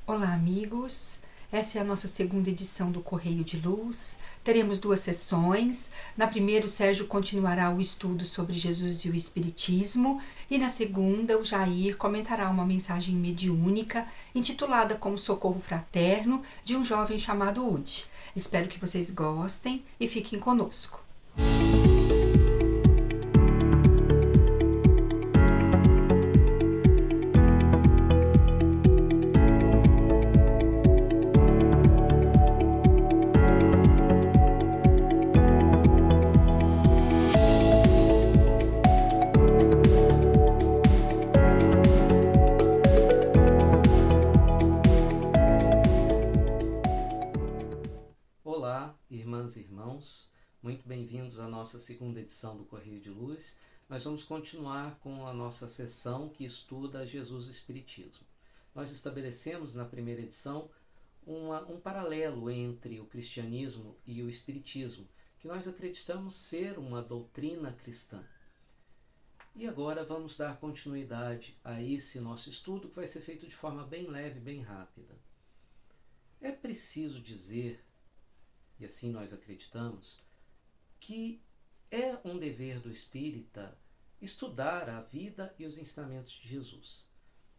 Olá, amigos. Essa é a nossa segunda edição do Correio de Luz. Teremos duas sessões. Na primeira, o Sérgio continuará o estudo sobre Jesus e o Espiritismo. E na segunda, o Jair comentará uma mensagem mediúnica intitulada como Socorro Fraterno, de um jovem chamado Udi. Espero que vocês gostem e fiquem conosco. Olá, irmãs e irmãos, muito bem-vindos à nossa segunda edição do Correio de Luz. Nós vamos continuar com a nossa sessão que estuda Jesus e o Espiritismo. Nós estabelecemos na primeira edição um paralelo entre o cristianismo e o Espiritismo, que nós acreditamos ser uma doutrina cristã. E agora vamos dar continuidade a esse nosso estudo, que vai ser feito de forma bem leve, bem rápida. É preciso dizer, e assim nós acreditamos, que é um dever do espírita estudar a vida e os ensinamentos de Jesus.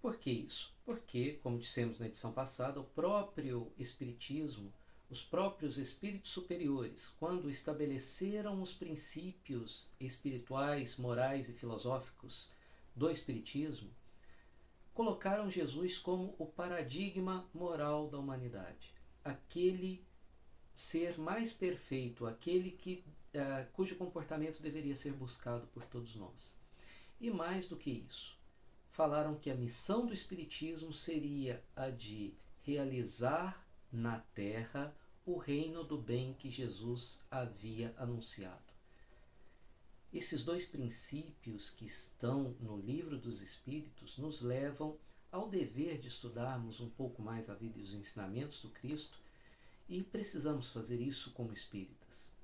Por que isso? Porque, como dissemos na edição passada, o próprio espiritismo, os próprios espíritos superiores, quando estabeleceram os princípios espirituais, morais e filosóficos do espiritismo, colocaram Jesus como o paradigma moral da humanidade, aquele ser mais perfeito, aquele cujo comportamento deveria ser buscado por todos nós. E mais do que isso, falaram que a missão do Espiritismo seria a de realizar na Terra o reino do bem que Jesus havia anunciado. Esses dois princípios que estão no Livro dos Espíritos nos levam ao dever de estudarmos um pouco mais a vida e os ensinamentos do Cristo. E precisamos fazer isso como espíritas.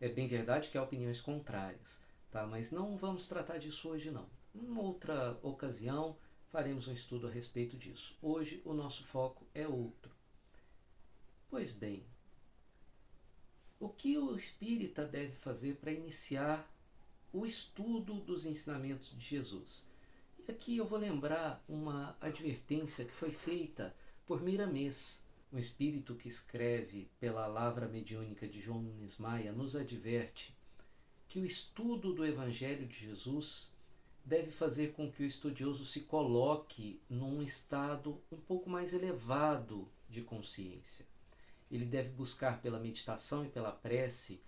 É bem verdade que há opiniões contrárias, tá? Mas não vamos tratar disso hoje não. Em outra ocasião faremos um estudo a respeito disso. Hoje o nosso foco é outro. Pois bem, o que o espírita deve fazer para iniciar o estudo dos ensinamentos de Jesus? E aqui eu vou lembrar uma advertência que foi feita por Miramês. Um espírito que escreve pela Lavra Mediúnica de João Nunes Maia nos adverte que o estudo do Evangelho de Jesus deve fazer com que o estudioso se coloque num estado um pouco mais elevado de consciência. Ele deve buscar pela meditação e pela prece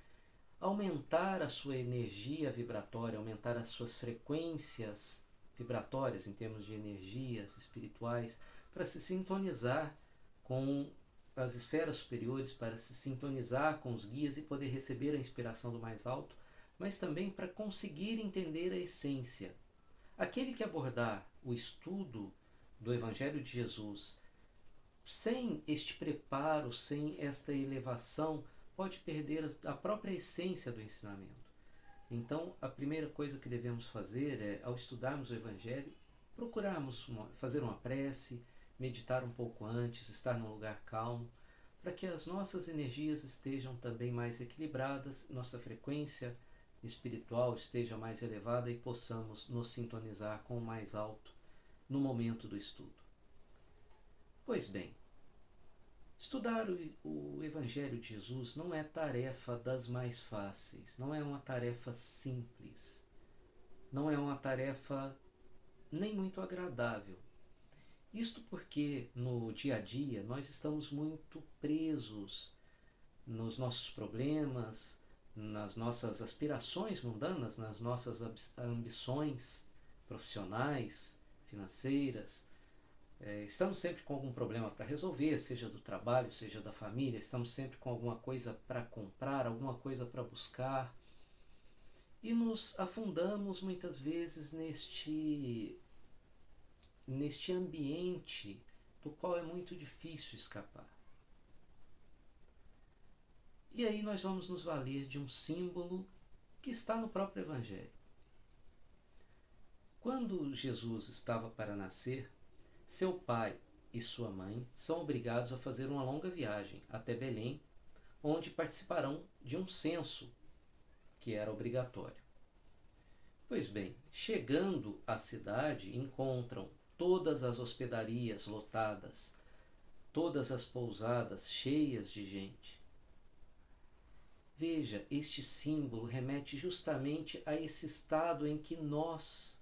aumentar a sua energia vibratória, aumentar as suas frequências vibratórias em termos de energias espirituais, para se sintonizar com as esferas superiores, para se sintonizar com os guias e poder receber a inspiração do mais alto, mas também para conseguir entender a essência. Aquele que abordar o estudo do Evangelho de Jesus sem este preparo, sem esta elevação, pode perder a própria essência do ensinamento. Então, a primeira coisa que devemos fazer é, ao estudarmos o Evangelho, procurarmos fazer uma prece, meditar um pouco antes, estar num lugar calmo, para que as nossas energias estejam também mais equilibradas, nossa frequência espiritual esteja mais elevada e possamos nos sintonizar com o mais alto no momento do estudo. Pois bem, estudar o Evangelho de Jesus não é tarefa das mais fáceis, não é uma tarefa simples, não é uma tarefa nem muito agradável. Isto porque no dia a dia nós estamos muito presos nos nossos problemas, nas nossas aspirações mundanas, nas nossas ambições profissionais, financeiras. Estamos sempre com algum problema para resolver, seja do trabalho, seja da família, estamos sempre com alguma coisa para comprar, alguma coisa para buscar. E nos afundamos muitas vezes neste ambiente do qual é muito difícil escapar. E aí nós vamos nos valer de um símbolo que está no próprio Evangelho. Quando Jesus estava para nascer, seu pai e sua mãe são obrigados a fazer uma longa viagem até Belém, onde participarão de um censo que era obrigatório. Pois bem, chegando à cidade, encontram todas as hospedarias lotadas, todas as pousadas cheias de gente. Veja, este símbolo remete justamente a esse estado em que nós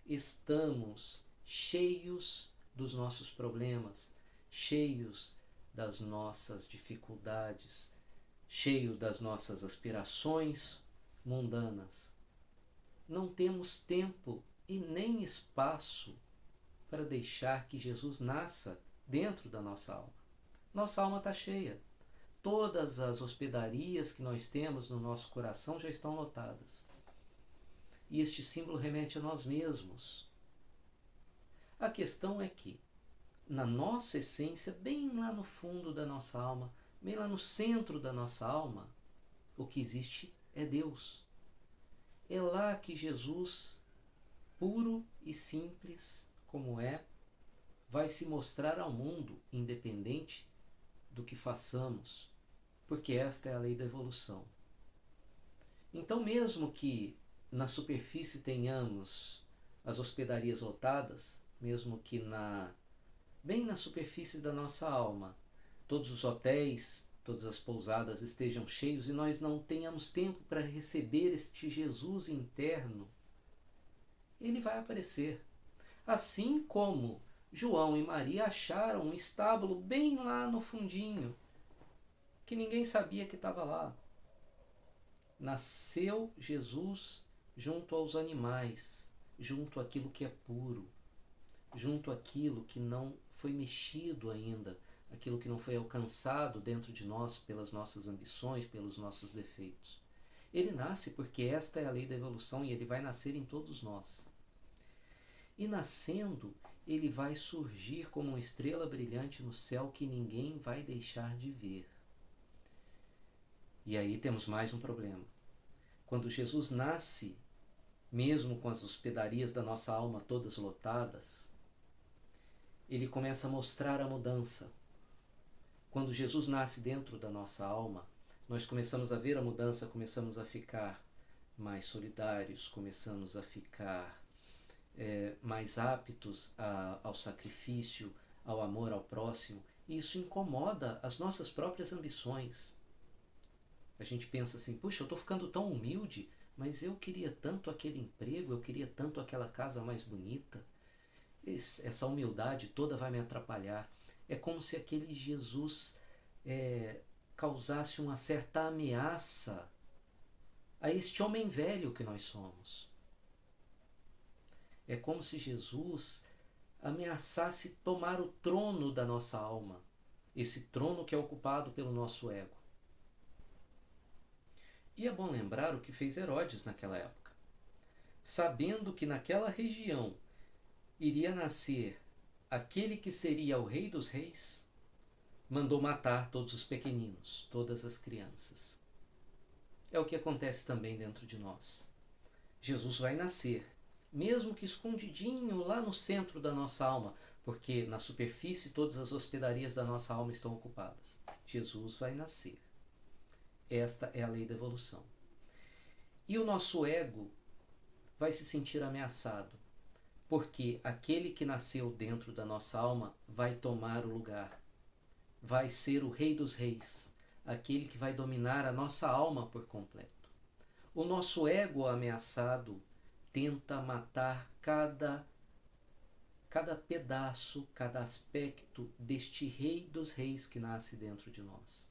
estamos cheios dos nossos problemas, cheios das nossas dificuldades, cheios das nossas aspirações mundanas. Não temos tempo e nem espaço para deixar que Jesus nasça dentro da nossa alma. Nossa alma está cheia. Todas as hospedarias que nós temos no nosso coração já estão lotadas. E este símbolo remete a nós mesmos. A questão é que, na nossa essência, bem lá no fundo da nossa alma, bem lá no centro da nossa alma, o que existe é Deus. É lá que Jesus, puro e simples como é, vai se mostrar ao mundo, independente do que façamos, porque esta é a lei da evolução. Então, mesmo que na superfície tenhamos as hospedarias lotadas, mesmo que bem na superfície da nossa alma, todos os hotéis, todas as pousadas estejam cheios e nós não tenhamos tempo para receber este Jesus interno, ele vai aparecer. Assim como João e Maria acharam um estábulo bem lá no fundinho, que ninguém sabia que estava lá. Nasceu Jesus junto aos animais, junto àquilo que é puro, junto àquilo que não foi mexido ainda, aquilo que não foi alcançado dentro de nós pelas nossas ambições, pelos nossos defeitos. Ele nasce porque esta é a lei da evolução e ele vai nascer em todos nós. E nascendo, ele vai surgir como uma estrela brilhante no céu que ninguém vai deixar de ver. E aí temos mais um problema. Quando Jesus nasce, mesmo com as hospedarias da nossa alma todas lotadas, ele começa a mostrar a mudança. Quando Jesus nasce dentro da nossa alma, nós começamos a ver a mudança, começamos a ficar mais solidários, começamos a ficar mais aptos ao sacrifício, ao amor ao próximo, e isso incomoda as nossas próprias ambições. A gente pensa assim, puxa, eu estou ficando tão humilde, mas eu queria tanto aquele emprego, eu queria tanto aquela casa mais bonita. Essa humildade toda vai me atrapalhar. É como se aquele Jesus causasse uma certa ameaça a este homem velho que nós somos. É como se Jesus ameaçasse tomar o trono da nossa alma, esse trono que é ocupado pelo nosso ego. E é bom lembrar o que fez Herodes naquela época. Sabendo que naquela região iria nascer aquele que seria o Rei dos Reis, mandou matar todos os pequeninos, todas as crianças. É o que acontece também dentro de nós. Jesus vai nascer, mesmo que escondidinho lá no centro da nossa alma, porque na superfície todas as hospedarias da nossa alma estão ocupadas. Jesus vai nascer. Esta é a lei da evolução. E o nosso ego vai se sentir ameaçado, porque aquele que nasceu dentro da nossa alma vai tomar o lugar, vai ser o Rei dos Reis, aquele que vai dominar a nossa alma por completo. O nosso ego ameaçado tenta matar cada pedaço, cada aspecto deste Rei dos Reis que nasce dentro de nós.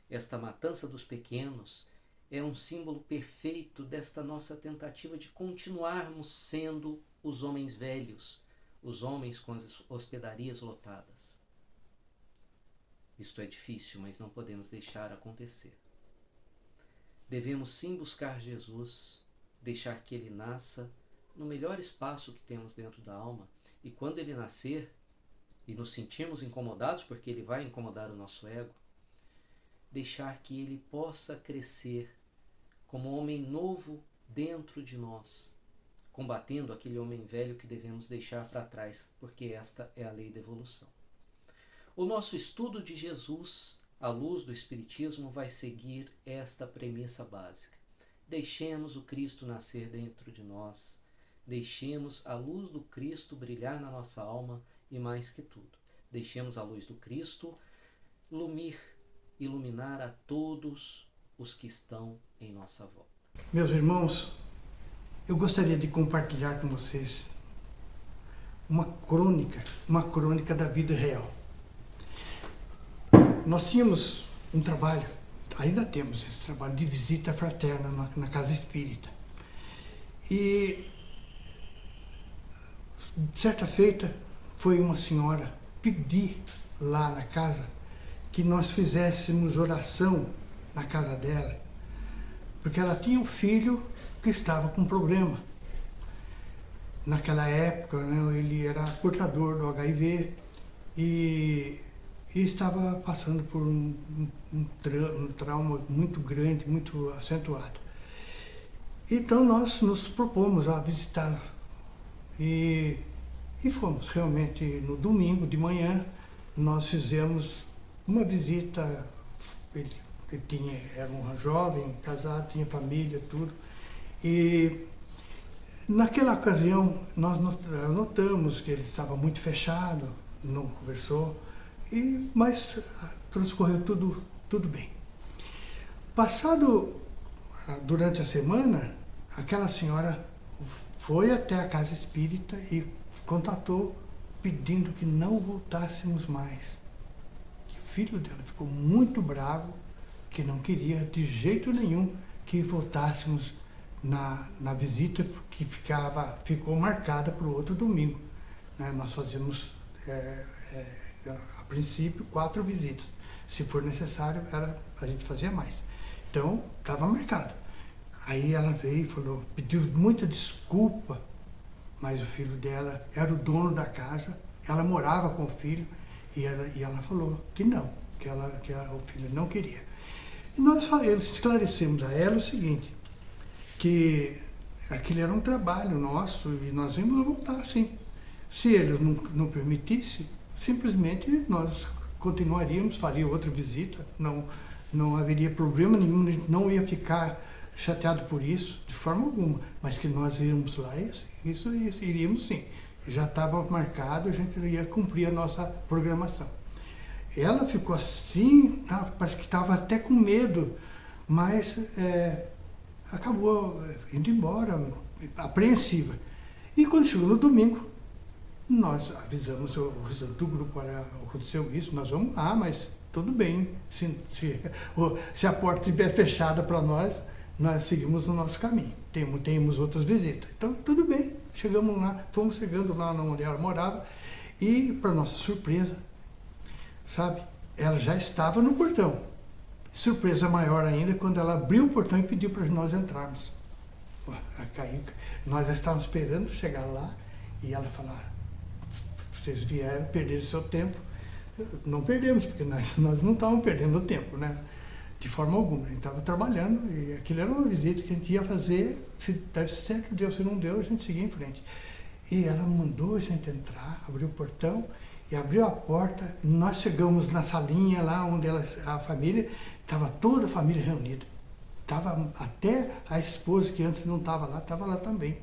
Esta matança dos pequenos é um símbolo perfeito desta nossa tentativa de continuarmos sendo os homens velhos, os homens com as hospedarias lotadas. Isto é difícil, mas não podemos deixar acontecer. Devemos sim buscar Jesus, deixar que ele nasça no melhor espaço que temos dentro da alma, e quando ele nascer e nos sentirmos incomodados, porque ele vai incomodar o nosso ego, deixar que ele possa crescer como um homem novo dentro de nós, combatendo aquele homem velho que devemos deixar para trás, porque esta é a lei da evolução. O nosso estudo de Jesus, à luz do Espiritismo, vai seguir esta premissa básica. Deixemos o Cristo nascer dentro de nós, deixemos a luz do Cristo brilhar na nossa alma e, mais que tudo, deixemos a luz do Cristo iluminar a todos os que estão em nossa volta. Meus irmãos, eu gostaria de compartilhar com vocês uma crônica da vida real. Nós tínhamos um trabalho, ainda temos esse trabalho de visita fraterna na casa espírita. E certa feita foi uma senhora pedir lá na casa que nós fizéssemos oração na casa dela, porque ela tinha um filho que estava com problema. Naquela época, né, ele era portador do HIV e estava passando por um trauma muito grande, muito acentuado. Então nós nos propomos a visitá-lo e fomos. Realmente no domingo de manhã nós fizemos uma visita. Ele era um jovem, casado, tinha família, tudo. E naquela ocasião nós notamos que ele estava muito fechado, não conversou, mas transcorreu tudo bem. Durante a semana, aquela senhora foi até a casa espírita e contatou pedindo que não voltássemos mais. Que o filho dela ficou muito bravo, que não queria de jeito nenhum que voltássemos na visita, porque ficou marcada para o outro domingo. Né? Nós fazíamos, a princípio, 4 visitas. Se for necessário, a gente fazia mais. Então, estava marcado. Aí ela veio e falou, pediu muita desculpa, mas o filho dela era o dono da casa, ela morava com o filho, e ela falou que não, que o filho não queria. E nós esclarecemos a ela o seguinte, que aquilo era um trabalho nosso e nós íamos voltar sim. Se eles não permitissem, simplesmente nós continuaríamos, faria outra visita, não haveria problema nenhum, não ia ficar chateado por isso, de forma alguma, mas que nós iríamos lá, isso iríamos sim. Já estava marcado, a gente ia cumprir a nossa programação. Ela ficou assim, parece que estava até com medo, mas acabou indo embora, apreensiva. E quando chegou no domingo, nós avisamos o restante do grupo, olha, aconteceu isso, nós vamos lá, mas tudo bem, se a porta estiver fechada para nós seguimos o nosso caminho, temos outras visitas. Então, tudo bem, chegamos lá, fomos chegando lá onde ela morava e, para nossa surpresa, sabe, ela já estava no portão. Surpresa maior ainda quando ela abriu o portão e pediu para nós entrarmos. Nós estávamos esperando chegar lá e ela falou, vocês vieram, perderam seu tempo. Não perdemos, porque nós não estávamos perdendo tempo, né? De forma alguma. A gente estava trabalhando e aquilo era uma visita que a gente ia fazer, se deve ser certo, deu, se não deu, a gente seguia em frente. E ela mandou a gente entrar, abriu o portão e abriu a porta. Nós chegamos na salinha lá onde a família, estava toda a família reunida. Estava até a esposa, que antes não estava lá também.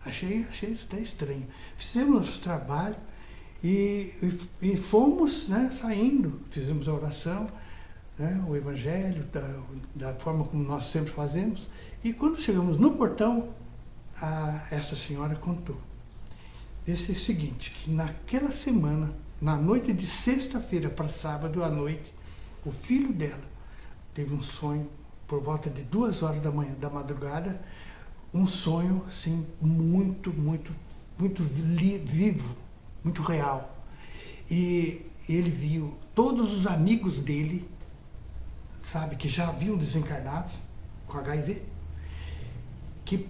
Achei isso até estranho. Fizemos nosso trabalho e fomos, né, saindo, fizemos a oração, né, o evangelho, da forma como nós sempre fazemos. E quando chegamos no portão, essa senhora contou. Disse o seguinte, que naquela semana, na noite de sexta-feira para sábado à noite, o filho dela teve um sonho, por volta de 2 horas da madrugada, um sonho assim, muito vivo, muito real. E ele viu todos os amigos dele, sabe, que já haviam desencarnados com HIV, que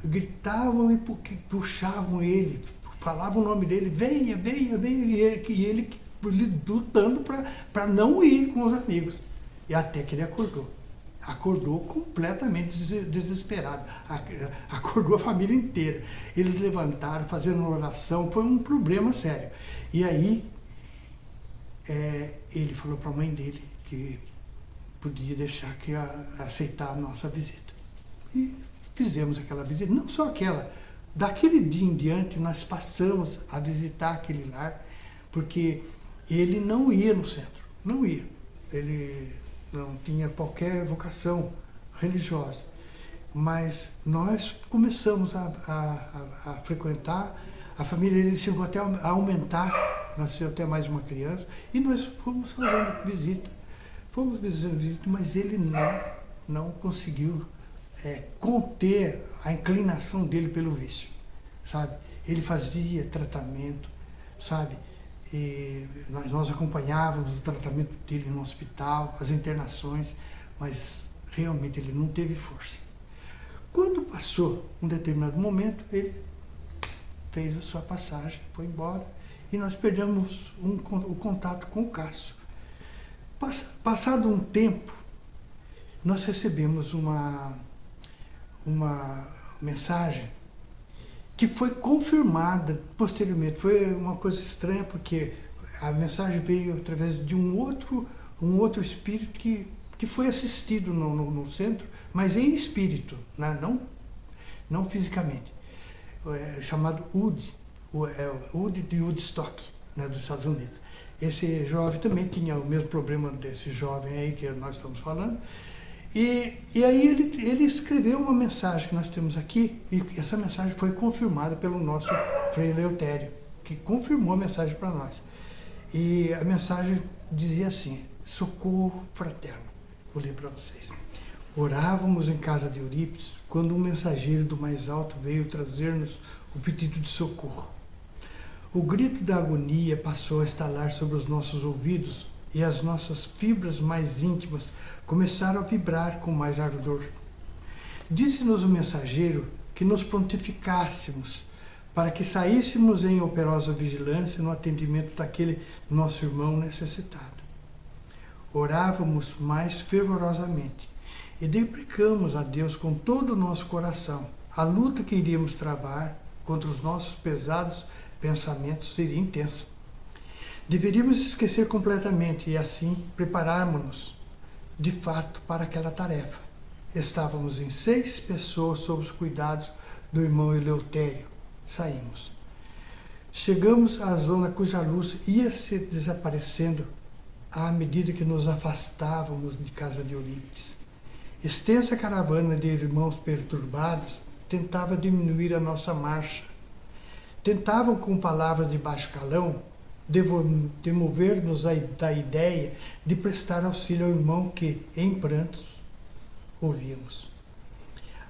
gritavam e puxavam ele, falavam o nome dele, venha, e ele lutando para não ir com os amigos. E até que ele acordou completamente desesperado, acordou a família inteira. Eles levantaram, fazendo uma oração, foi um problema sério. E aí ele falou para a mãe dele que podia deixar que aceitar a nossa visita. E fizemos aquela visita, não só aquela, daquele dia em diante nós passamos a visitar aquele lar, porque ele não ia no centro, não ia. Ele não tinha qualquer vocação religiosa. Mas nós começamos a frequentar, a família dele chegou até a aumentar, nasceu até mais uma criança, e nós fomos fazendo visita, mas ele não conseguiu conter a inclinação dele pelo vício, sabe? Ele fazia tratamento, sabe? E nós acompanhávamos o tratamento dele no hospital, as internações, mas realmente ele não teve força. Quando passou um determinado momento, ele fez a sua passagem, foi embora, e nós perdemos o contato com o Cássio. Passado um tempo, nós recebemos uma mensagem que foi confirmada posteriormente. Foi uma coisa estranha, porque a mensagem veio através de um outro espírito que foi assistido no centro, mas em espírito, né? não fisicamente, chamado Woody de Woodstock, né? Dos Estados Unidos. Esse jovem também tinha o mesmo problema desse jovem aí que nós estamos falando, e aí ele escreveu uma mensagem que nós temos aqui, e essa mensagem foi confirmada pelo nosso Frei Eleutério, que confirmou a mensagem para nós. E a mensagem dizia assim: socorro fraterno. Vou ler para vocês. Orávamos em casa de Eurípides quando um mensageiro do mais alto veio trazer-nos o pedido de socorro. O grito da agonia passou a estalar sobre os nossos ouvidos e as nossas fibras mais íntimas começaram a vibrar com mais ardor. Disse-nos o mensageiro que nos prontificássemos para que saíssemos em operosa vigilância no atendimento daquele nosso irmão necessitado. Orávamos mais fervorosamente e deprecamos a Deus com todo o nosso coração. A luta que iríamos travar contra os nossos pesados pensamentos seria intensa. Deveríamos esquecer completamente e assim prepararmos-nos de fato para aquela tarefa. Estávamos em 6 pessoas sob os cuidados do irmão Eleutério. Saímos. Chegamos à zona cuja luz ia se desaparecendo à medida que nos afastávamos de casa de Eurípides. Extensa caravana de irmãos perturbados tentava diminuir a nossa marcha. Tentavam, com palavras de baixo calão, demover-nos da ideia de prestar auxílio ao irmão que, em prantos, ouvíamos.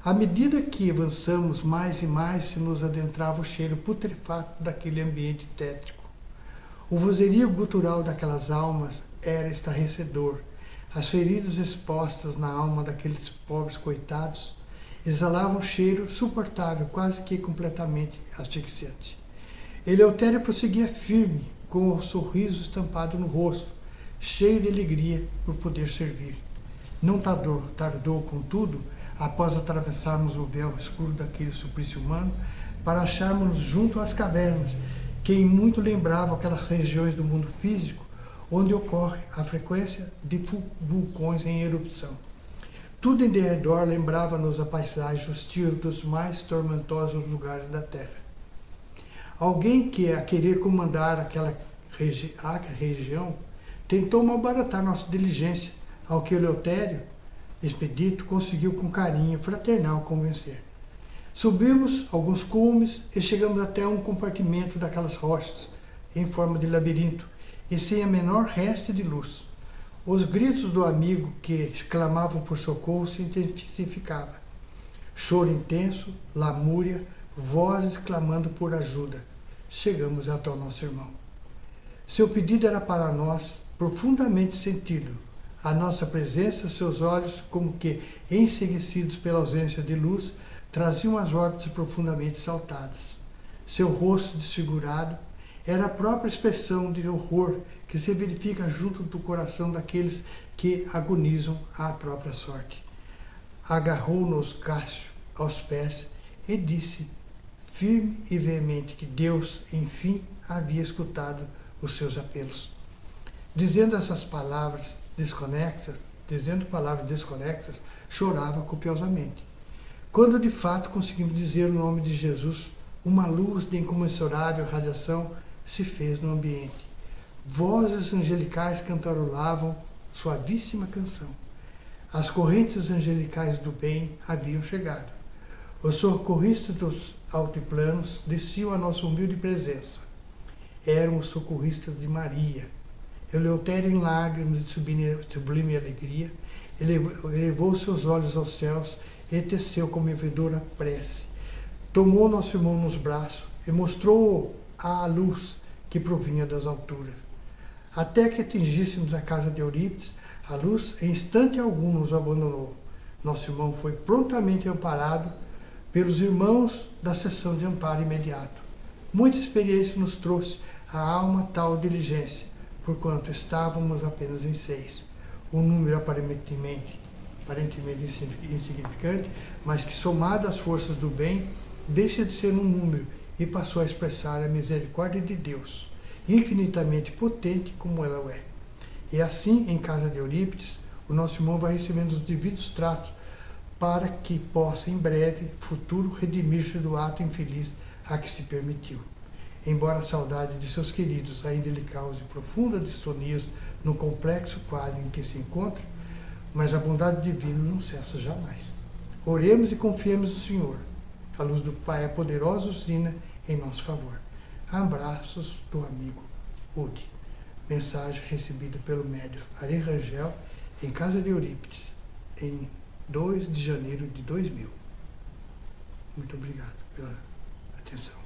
À medida que avançamos mais e mais, se nos adentrava o cheiro putrefato daquele ambiente tétrico. O vozerio gutural daquelas almas era estarrecedor. As feridas expostas na alma daqueles pobres coitados exalavam um cheiro suportável, quase que completamente asfixiante. Eleutério prosseguia firme, com o sorriso estampado no rosto, cheio de alegria por poder servir. Não tardou, contudo, após atravessarmos o véu escuro daquele suplício humano, para acharmos-nos junto às cavernas, que em muito lembravam aquelas regiões do mundo físico onde ocorre a frequência de vulcões em erupção. Tudo em derredor lembrava-nos a paisagem hostil dos mais tormentosos lugares da Terra. Alguém que, a querer comandar aquela acre região, tentou malbaratar nossa diligência, ao que Eleutério, expedito, conseguiu com carinho fraternal convencer. Subimos alguns cumes e chegamos até um compartimento daquelas rochas, em forma de labirinto, e sem a menor reste de luz. Os gritos do amigo que clamavam por socorro se intensificavam. Choro intenso, lamúria, vozes clamando por ajuda. Chegamos até o nosso irmão. Seu pedido era para nós profundamente sentido. A nossa presença, seus olhos, como que enceguecidos pela ausência de luz, traziam as órbitas profundamente saltadas. Seu rosto desfigurado era a própria expressão de horror que se verifica junto do coração daqueles que agonizam à própria sorte. Agarrou-nos Cássio aos pés e disse, firme e veemente, que Deus, enfim, havia escutado os seus apelos. dizendo palavras desconexas, chorava copiosamente. Quando de fato conseguimos dizer o nome de Jesus, uma luz de incomensurável radiação se fez no ambiente. Vozes angelicais cantarolavam suavíssima canção. As correntes angelicais do bem haviam chegado. Os socorristas dos altiplanos desciam à nossa humilde presença. Eram os socorristas de Maria. Eleutério, em lágrimas de sublime alegria, elevou seus olhos aos céus e teceu comovedora prece. Tomou nosso irmão nos braços e mostrou a luz que provinha das alturas. Até que atingíssemos a casa de Eurípides, a luz em instante algum nos abandonou. Nosso irmão foi prontamente amparado pelos irmãos da seção de amparo imediato. Muita experiência nos trouxe a alma tal diligência, porquanto estávamos apenas em 6. Um número aparentemente insignificante, mas que, somado às forças do bem, deixa de ser um número e passou a expressar a misericórdia de Deus, infinitamente potente como ela é. E assim, em casa de Eurípides, o nosso irmão vai recebendo os devidos tratos para que possa, em breve, futuro, redimir-se do ato infeliz a que se permitiu. Embora a saudade de seus queridos ainda lhe cause profunda distonia no complexo quadro em que se encontra, mas a bondade divina não cessa jamais. Oremos e confiemos no Senhor. A luz do Pai é poderosa usina em nosso favor. Abraços do amigo Udi. Mensagem recebida pelo médium Ari Rangel em casa de Eurípides, em 2 de janeiro de 2000. Muito obrigado pela atenção.